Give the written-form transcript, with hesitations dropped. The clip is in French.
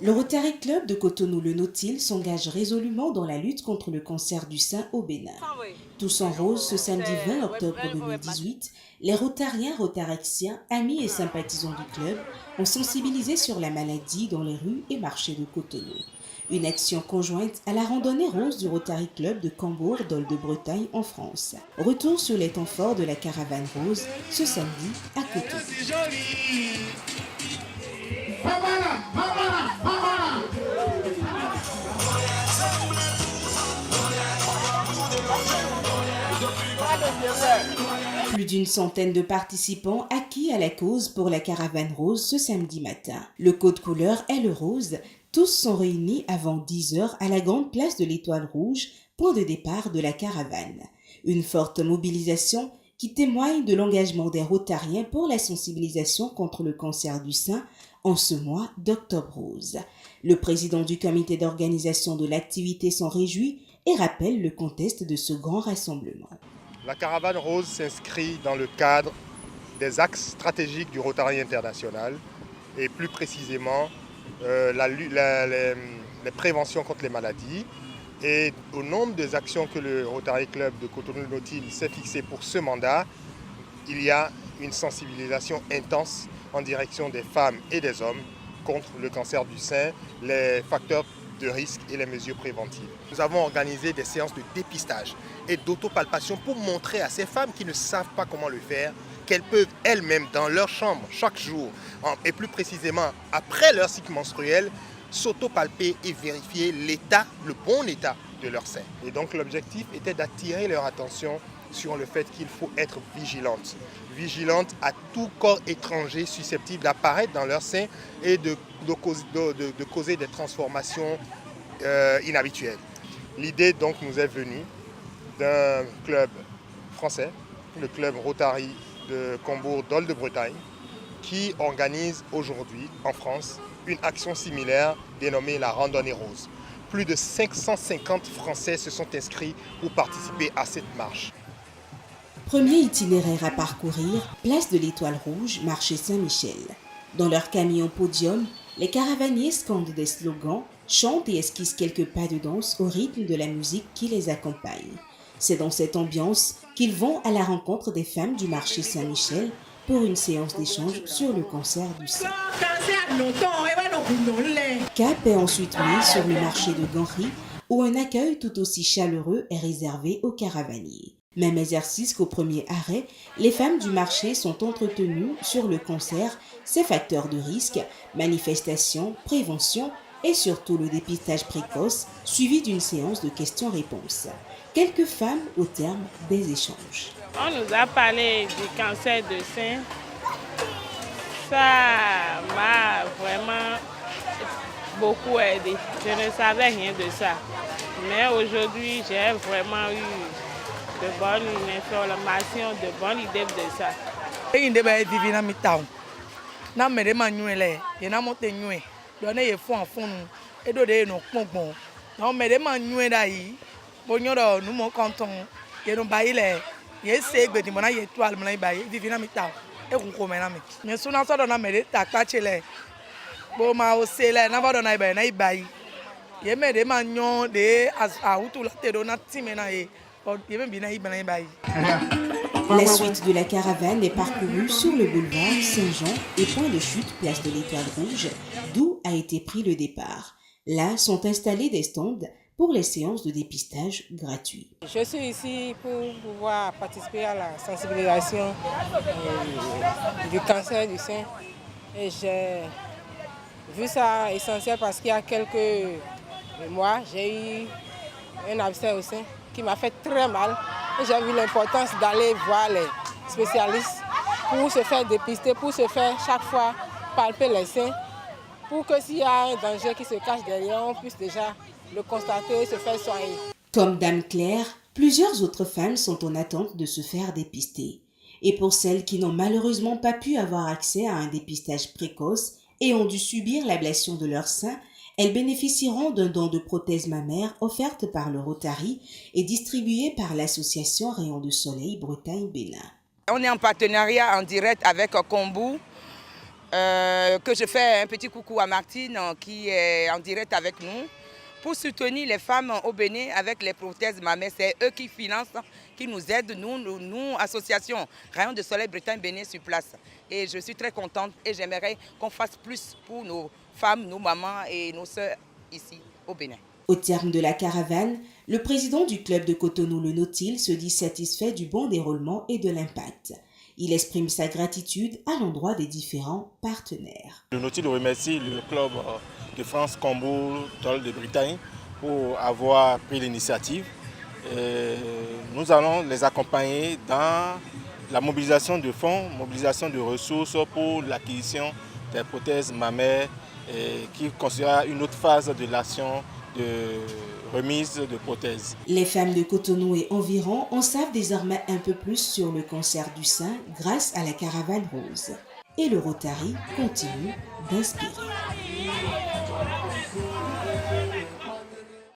Le Rotary Club de Cotonou-le-Nautile s'engage résolument dans la lutte contre le cancer du sein au Bénin. Tous en rose, ce samedi 20 octobre 2018, les rotariens, rotarixiens, amis et sympathisants du club ont sensibilisé sur la maladie dans les rues et marchés de Cotonou. Une action conjointe à la randonnée rose du Rotary Club de Cambourg, Dol de Bretagne en France. Retour sur les temps forts de la caravane rose ce samedi à Cotonou. Plus d'une centaine de participants acquis à la cause pour la caravane rose ce samedi matin. Le code couleur est le rose. Tous sont réunis avant 10 heures à la grande place de l'Étoile Rouge, point de départ de la caravane. Une forte mobilisation qui témoigne de l'engagement des rotariens pour la sensibilisation contre le cancer du sein en ce mois d'Octobre Rose. Le président du comité d'organisation de l'activité s'en réjouit et rappelle le contexte de ce grand rassemblement. La caravane rose s'inscrit dans le cadre des axes stratégiques du Rotary international et plus précisément les préventions contre les maladies. Et au nombre des actions que le Rotary Club de Cotonou-le-Nautile s'est fixé pour ce mandat, il y a une sensibilisation intense en direction des femmes et des hommes contre le cancer du sein, les facteurs de risque et les mesures préventives. Nous avons organisé des séances de dépistage et d'autopalpation pour montrer à ces femmes qui ne savent pas comment le faire qu'elles peuvent elles-mêmes dans leur chambre chaque jour et plus précisément après leur cycle menstruel s'autopalper et vérifier l'état, le bon état de leur sein. Et donc l'objectif était d'attirer leur attention sur le fait qu'il faut être vigilante à tout corps étranger susceptible d'apparaître dans leur sein et de causer des transformations inhabituelles. L'idée donc nous est venue d'un club français, le club Rotary de Cambourg, Dol de Bretagne, qui organise aujourd'hui en France une action similaire dénommée la randonnée rose. Plus de 550 Français se sont inscrits pour participer à cette marche. Premier itinéraire à parcourir, place de l'Étoile Rouge, marché Saint-Michel. Dans leur camion podium, les caravaniers scandent des slogans, chantent et esquissent quelques pas de danse au rythme de la musique qui les accompagne. C'est dans cette ambiance qu'ils vont à la rencontre des femmes du marché Saint-Michel pour une séance d'échange sur le cancer du sein. Cap est ensuite mis sur le marché de Ganry où un accueil tout aussi chaleureux est réservé aux caravaniers. Même exercice qu'au premier arrêt, les femmes du marché sont entretenues sur le cancer, ses facteurs de risque, manifestations, prévention et surtout le dépistage précoce suivi d'une séance de questions-réponses. Quelques femmes au terme des échanges. On nous a parlé du cancer de sein. Ça m'a vraiment beaucoup aidé. Je ne savais rien de ça. Mais aujourd'hui, j'ai vraiment eu de bonnes informations, de bonnes idées de ça. La suite de la caravane est parcourue sur le boulevard Saint-Jean et point de chute place de l'Étoile Rouge, d'où a été pris le départ. Là sont installés des stands pour les séances de dépistage gratuits. Je suis ici pour pouvoir participer à la sensibilisation du cancer du sein. Et j'ai vu ça essentiel parce qu'il y a quelques mois, j'ai eu un abcès au sein qui m'a fait très mal. Et j'ai vu l'importance d'aller voir les spécialistes pour se faire dépister, pour se faire chaque fois palper les seins, pour que s'il y a un danger qui se cache derrière, on puisse déjà le constater et se faire soigner. Comme Dame Claire, plusieurs autres femmes sont en attente de se faire dépister. Et pour celles qui n'ont malheureusement pas pu avoir accès à un dépistage précoce et ont dû subir l'ablation de leur sein, elles bénéficieront d'un don de prothèses mammaires offerte par le Rotary et distribuée par l'association Rayon de Soleil Bretagne-Bénin. On est en partenariat en direct avec Cambourg que je fais un petit coucou à Martine qui est en direct avec nous pour soutenir les femmes au Bénin avec les prothèses mammaires. C'est eux qui financent, qui nous aident, nous association Rayon de Soleil Bretagne Bénin sur place. Et je suis très contente et j'aimerais qu'on fasse plus pour nos femmes, nos mamans et nos sœurs ici au Bénin. Au terme de la caravane, le président du club de Cotonou, le Nautil, se dit satisfait du bon déroulement et de l'impact. Il exprime sa gratitude à l'endroit des différents partenaires. Le Nautil remercie le club de France Combo de Bretagne pour avoir pris l'initiative. Nous allons les accompagner dans la mobilisation de fonds, mobilisation de ressources pour l'acquisition des prothèses mammaires qui constituera une autre phase de l'action de remise de prothèses. Les femmes de Cotonou et environ en savent désormais un peu plus sur le cancer du sein grâce à la caravane rose. Et le Rotary continue d'inspirer.